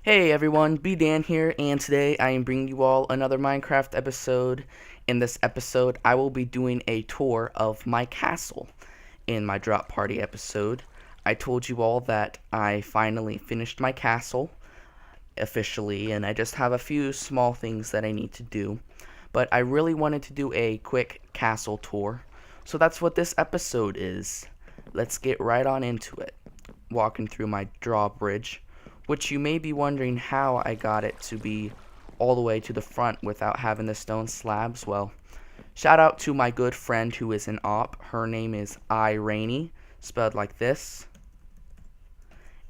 Hey everyone, Bdan here, and today I am bringing you all another Minecraft episode. In this episode, I will be doing a tour of my castle. In my drop party episode, I told you all that I finally finished my castle officially, and I just have a few small things that I need to do. But I really wanted to do a quick castle tour, so that's what this episode is. Let's get right on into it. Walking through my drawbridge, which you may be wondering how I got it to be all the way to the front without having the stone slabs. Well, shout out to my good friend who is an op. Her name is Irene, spelled like this.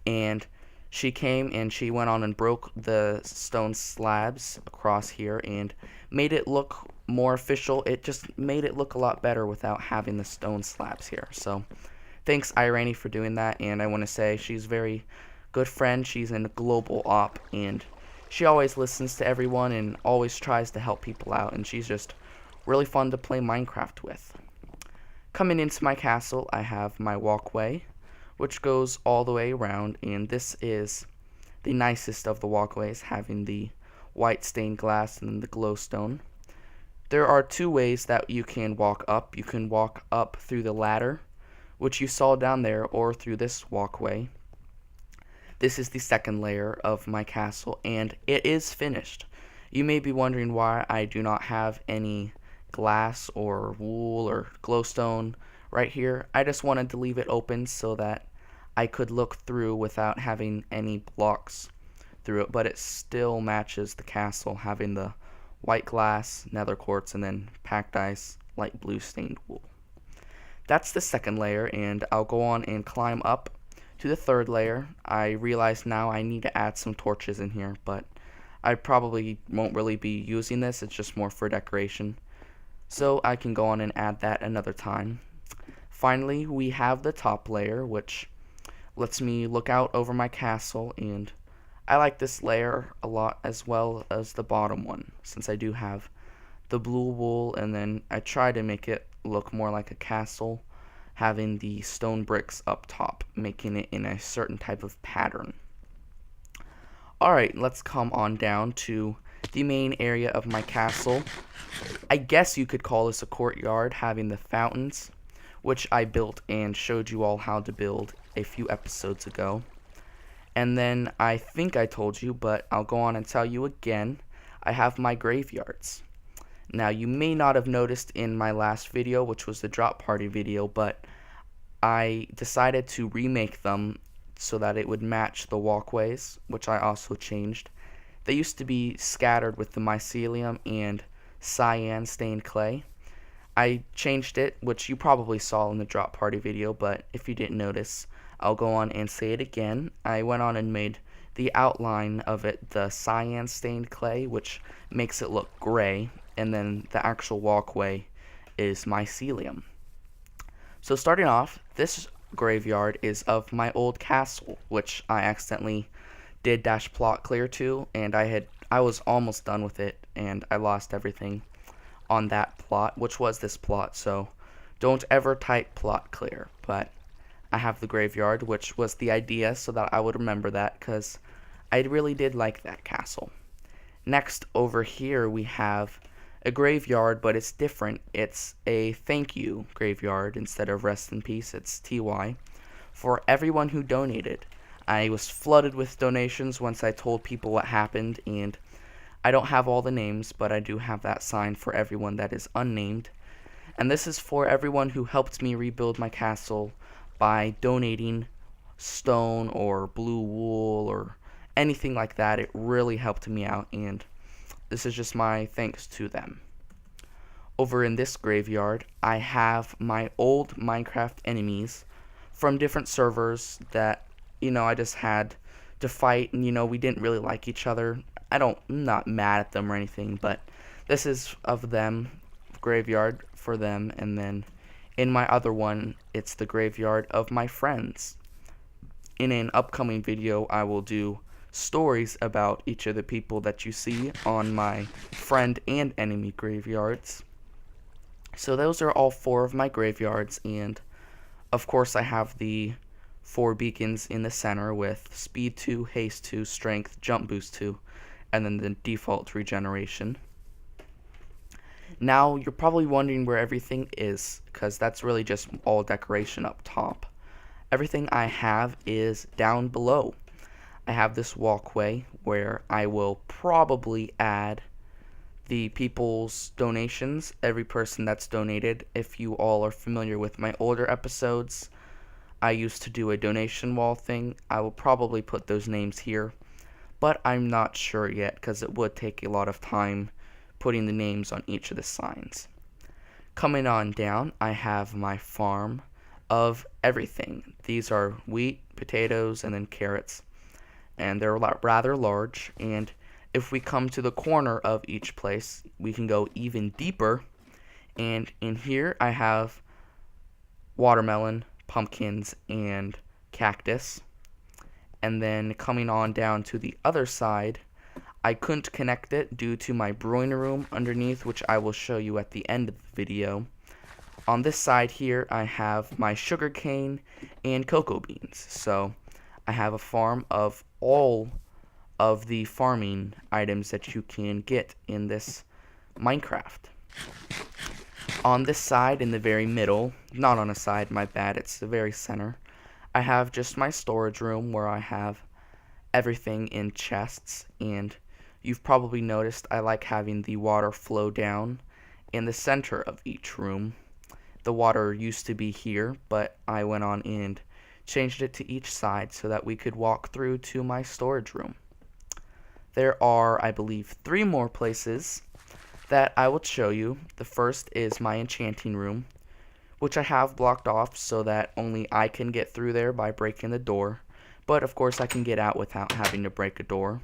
And she came and she went on and broke the stone slabs across here and made it look more official. It just made it look a lot better without having the stone slabs here. So thanks Irene for doing that, and I want to say she's very good friend. She's a global op, and she always listens to everyone and always tries to help people out, and she's just really fun to play Minecraft with. Coming into my castle, I have my walkway, which goes all the way around, and this is the nicest of the walkways, having the white stained glass and the glowstone. There are two ways that you can walk up. You can walk up through the ladder, which you saw down there, or through this walkway. This is the second layer of my castle, and it is finished. You may be wondering why I do not have any glass or wool or glowstone right here. I just wanted to leave it open so that I could look through without having any blocks through it, but it still matches the castle, having the white glass, nether quartz, and then packed ice, light blue stained wool. That's the second layer, and I'll go on and climb up to the third layer. I realize now I need to add some torches in here, but I probably won't really be using this. It's just more for decoration, so I can go on and add that another time. Finally, we have the top layer, which lets me look out over my castle, and I like this layer a lot as well as the bottom one, since I do have the blue wool, and then I try to make it look more like a castle, having the stone bricks up top, making it in a certain type of pattern. Alright, let's come on down to the main area of my castle. I guess you could call this a courtyard, having the fountains, which I built and showed you all how to build a few episodes ago. And then I think I told you, but I'll go on and tell you again, I have my graveyards. Now, you may not have noticed in my last video, which was the drop party video, but I decided to remake them so that it would match the walkways, which I also changed. They used to be scattered with the mycelium and cyan stained clay. I changed it, which you probably saw in the drop party video, but if you didn't notice, I'll go on and say it again. I went on and made the outline of it the cyan stained clay, which makes it look gray, and then the actual walkway is mycelium. So starting off, this graveyard is of my old castle, which I accidentally did dash plot clear to, and I was almost done with it, and I lost everything on that plot, which was this plot, so don't ever type plot clear. But I have the graveyard, which was the idea so that I would remember that, because I really did like that castle. Next, over here we have a graveyard, but it's different. It's a thank you graveyard instead of rest in peace. It's TY for everyone who donated. I was flooded with donations once I told people what happened, and I don't have all the names, but I do have that sign for everyone that is unnamed. And this is for everyone who helped me rebuild my castle by donating stone or blue wool or anything like that. It really helped me out, and this is just my thanks to them. Over in this graveyard, I have my old Minecraft enemies from different servers that, I just had to fight, and, we didn't really like each other. I'm not mad at them or anything, but this is of them, graveyard for them, and then in my other one, it's the graveyard of my friends. In an upcoming video, I will do stories about each of the people that you see on my friend and enemy graveyards. So those are all four of my graveyards, and of course I have the 4 beacons in the center with speed 2, haste 2, strength, jump boost 2, and then the default regeneration. Now you're probably wondering where everything is, because that's really just all decoration up top. Everything I have is down below. I have this walkway where I will probably add the people's donations, every person that's donated. If you all are familiar with my older episodes, I used to do a donation wall thing. I will probably put those names here, but I'm not sure yet because it would take a lot of time putting the names on each of the signs. Coming on down, I have my farm of everything. These are wheat, potatoes, and then carrots, and they're rather large. And if we come to the corner of each place, we can go even deeper, and in here I have watermelon, pumpkins, and cactus. And then coming on down to the other side, I couldn't connect it due to my brewing room underneath, which I will show you at the end of the video. On this side here, I have my sugarcane and cocoa beans. So I have a farm of all of the farming items that you can get in this Minecraft. On this side, in the very middle, not on a side, my bad, it's the very center, I have just my storage room where I have everything in chests, and you've probably noticed I like having the water flow down in the center of each room. The water used to be here, but I went on and changed it to each side so that we could walk through to my storage room. There are, I believe, 3 more places that I will show you. The first is my enchanting room, which I have blocked off so that only I can get through there by breaking the door, but of course I can get out without having to break a door.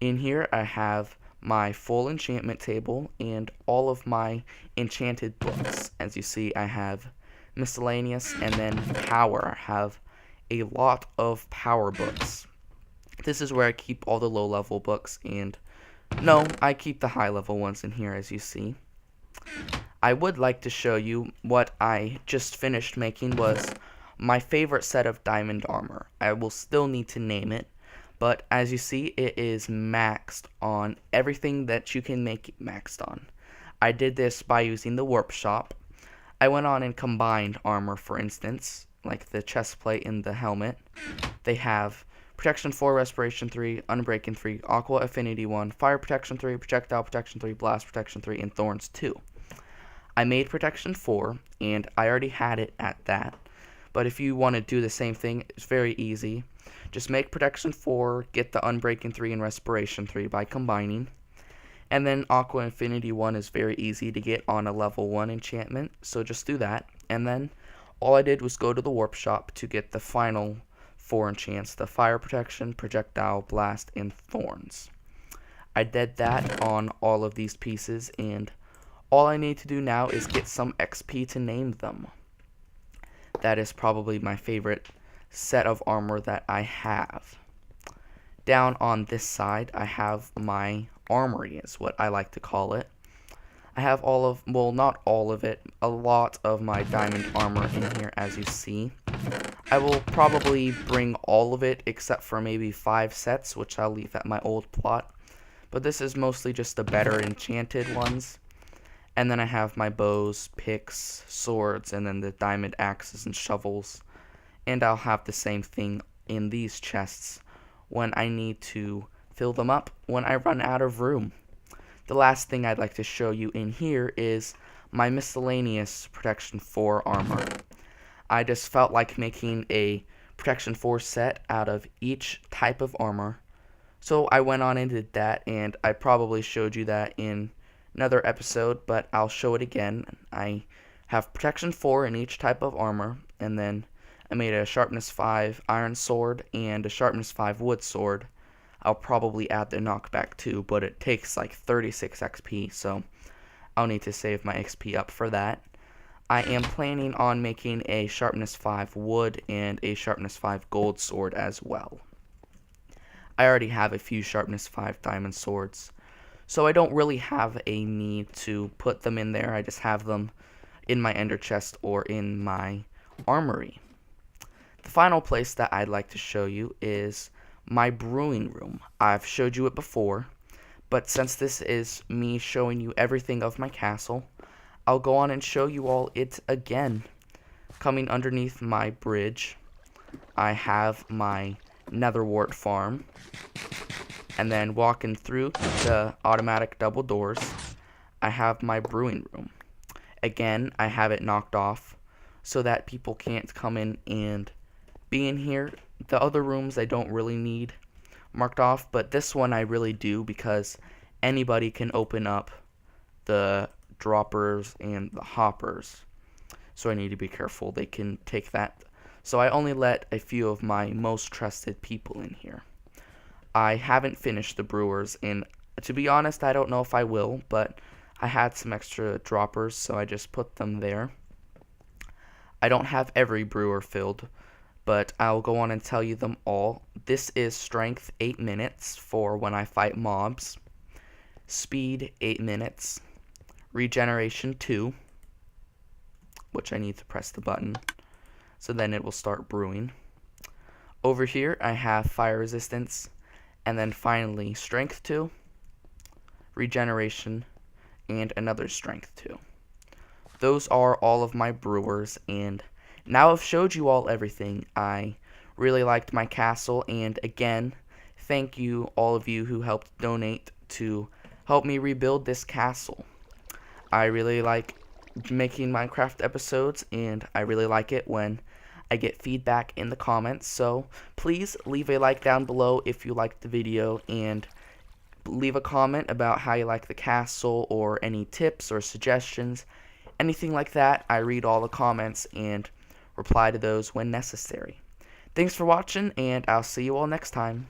In here I have my full enchantment table and all of my enchanted books. As you see, I have miscellaneous and then power. I have a lot of power books. This is where I keep all the low level books, and no, I keep the high level ones in here, as you see. I would like to show you what I just finished making was my favorite set of diamond armor. I will still need to name it, but as you see, it is maxed on everything that you can make it maxed on. I did this by using the warp shop. I went on and combined armor, for instance, like the chest plate and the helmet. They have Protection 4, Respiration 3, Unbreaking 3, Aqua Affinity 1, Fire Protection 3, Projectile Protection 3, Blast Protection 3, and Thorns 2. I made Protection 4, and I already had it at that. But if you want to do the same thing, it's very easy. Just make Protection 4, get the Unbreaking 3 and Respiration 3 by combining. And then Aqua Infinity 1 is very easy to get on a level 1 enchantment, so just do that. And then all I did was go to the Warp Shop to get the final 4 enchants, the Fire Protection, Projectile, Blast, and Thorns. I did that on all of these pieces, and all I need to do now is get some XP to name them. That is probably my favorite set of armor that I have. Down on this side, I have my armory, is what I like to call it. I have all of, well, not all of it, a lot of my diamond armor in here, as you see. I will probably bring all of it except for maybe 5 sets, which I'll leave at my old plot. But this is mostly just the better enchanted ones. And then I have my bows, picks, swords, and then the diamond axes and shovels. And I'll have the same thing in these chests when I need to fill them up when I run out of room. The last thing I'd like to show you in here is my miscellaneous Protection 4 armor. I just felt like making a Protection 4 set out of each type of armor. So I went on and did that, and I probably showed you that in another episode, but I'll show it again. I have Protection 4 in each type of armor, and then I made a Sharpness 5 iron sword and a Sharpness 5 wood sword. I'll probably add the knockback too, but it takes like 36 XP, so I'll need to save my XP up for that. I am planning on making a Sharpness 5 wood and a Sharpness 5 gold sword as well. I already have a few Sharpness 5 diamond swords, so I don't really have a need to put them in there. I just have them in my ender chest or in my armory. The final place that I'd like to show you is my brewing room. I've showed you it before, but since this is me showing you everything of my castle, I'll go on and show you all it again. Coming underneath my bridge, I have my netherwart farm, and then walking through the automatic double doors, I have my brewing room. Again, I have it knocked off so that people can't come in and be in here. The other rooms I don't really need marked off, but this one I really do because anybody can open up the droppers and the hoppers. So I need to be careful. They can take that. So I only let a few of my most trusted people in here. I haven't finished the brewers, and to be honest, I don't know if I will, but I had some extra droppers, so I just put them there. I don't have every brewer filled, but I'll go on and tell you them all. This is strength 8 minutes for when I fight mobs, speed 8 minutes, regeneration 2, which I need to press the button, so then it will start brewing. Over here I have fire resistance, and then finally strength 2, regeneration, and another strength 2. Those are all of my brewers, and now I've showed you all everything. I really liked my castle, and again, thank you all of you who helped donate to help me rebuild this castle. I really like making Minecraft episodes, and I really like it when I get feedback in the comments, so please leave a like down below if you liked the video, and leave a comment about how you like the castle, or any tips or suggestions, anything like that. I read all the comments and reply to those when necessary. Thanks for watching, and I'll see you all next time.